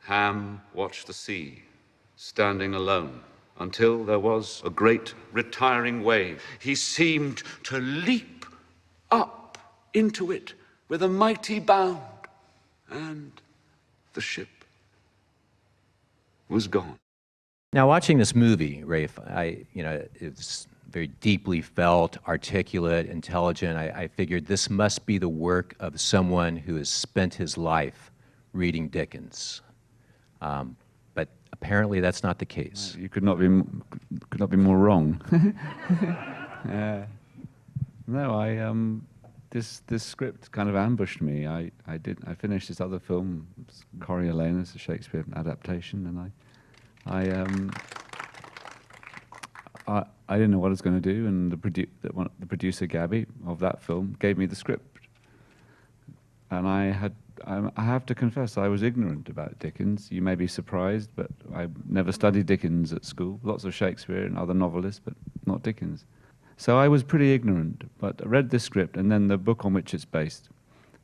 Ham watched the sea, standing alone, until there was a great retiring wave. He seemed to leap up into it with a mighty bound, and the ship was gone. Now, watching this movie, Ralph, it's very deeply felt, articulate, intelligent. I figured this must be the work of someone who has spent his life reading Dickens. But apparently that's not the case. You could not be more wrong. No, this script kind of ambushed me. I finished this other film, Coriolanus, a Shakespeare adaptation, and I didn't know what I was going to do, and the producer Gabby of that film gave me the script, and I have to confess I was ignorant about Dickens. You may be surprised, but I never studied Dickens at school. Lots of Shakespeare and other novelists, but not Dickens. So I was pretty ignorant, but I read this script and then the book on which it's based,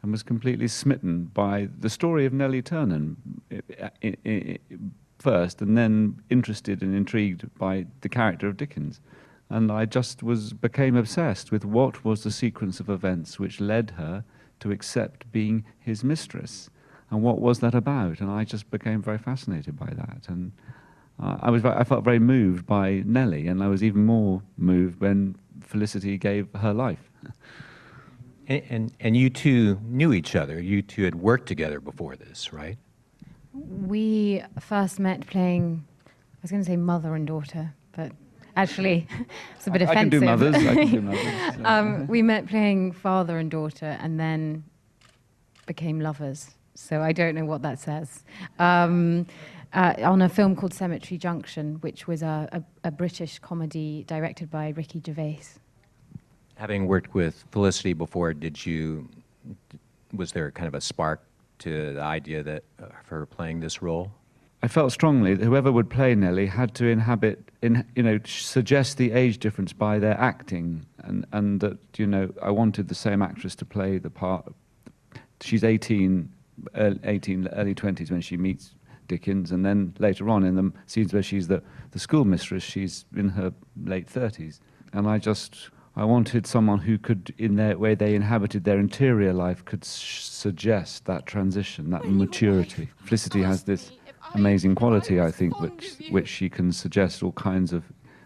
and was completely smitten by the story of Nelly Turner first, and then interested and intrigued by the character of Dickens. And I just became obsessed with what was the sequence of events which led her to accept being his mistress, and what was that about? And I just became very fascinated by that. And I felt very moved by Nelly, and I was even more moved when Felicity gave her life. And you two knew each other. You two had worked together before this, right? We first met playing, I was going to say mother and daughter, but actually it's a bit offensive. I can do mothers. So. We met playing father and daughter and then became lovers. So I don't know what that says. On a film called Cemetery Junction, which was a British comedy directed by Ricky Gervais. Having worked with Felicity before, was there kind of a spark to the idea that of her playing this role? I felt strongly that whoever would play Nelly had to suggest the age difference by their acting, and that, I wanted the same actress to play the part. She's 18, early 20s when she meets Dickens, and then later on in the scenes where she's the school mistress, she's in her late 30s. And I wanted someone who could, in their way they inhabited their interior life, could suggest that transition, that maturity. Felicity has this amazing quality, I think, which she can suggest all kinds of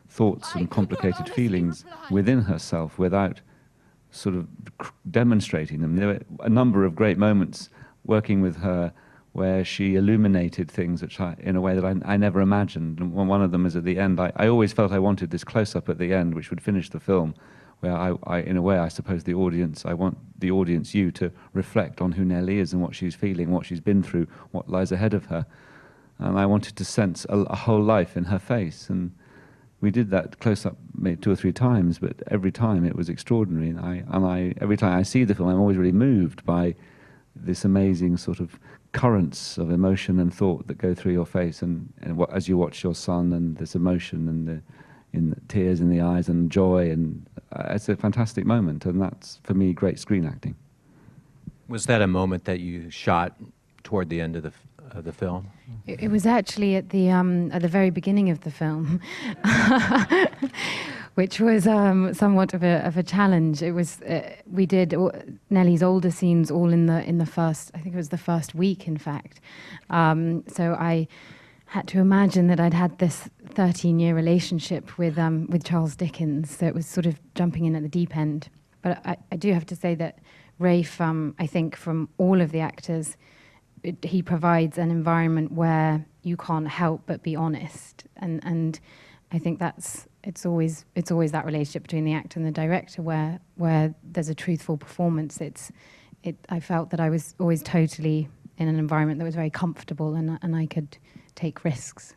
thoughts and complicated feelings within herself without sort of demonstrating them. There were a number of great moments working with her where she illuminated things in a way that I never imagined. And one of them is at the end. I always felt I wanted this close-up at the end, which would finish the film, where in a way, I suppose I want the audience, you, to reflect on who Nelly is and what she's feeling, what she's been through, what lies ahead of her. And I wanted to sense a whole life in her face. And we did that close-up maybe 2 or 3 times, but every time it was extraordinary. And every time I see the film, I'm always really moved by this amazing sort of currents of emotion and thought that go through your face, and as you watch your son, and this emotion and in the tears in the eyes and joy, and it's a fantastic moment, and that's, for me, great screen acting. Was that a moment that you shot toward the end of the film? It was actually at the very beginning of the film, which was somewhat of a challenge. It was we did Nelly's older scenes all in the first, I think it was the first week, in fact. So I had to imagine that I'd had this 13-year relationship with Charles Dickens, so it was sort of jumping in at the deep end. But I do have to say that Ralph, I think from all of the actors, he provides an environment where you can't help but be honest, and I think it's always that relationship between the actor and the director where there's a truthful performance. I felt that I was always totally in an environment that was very comfortable, and I could take risks.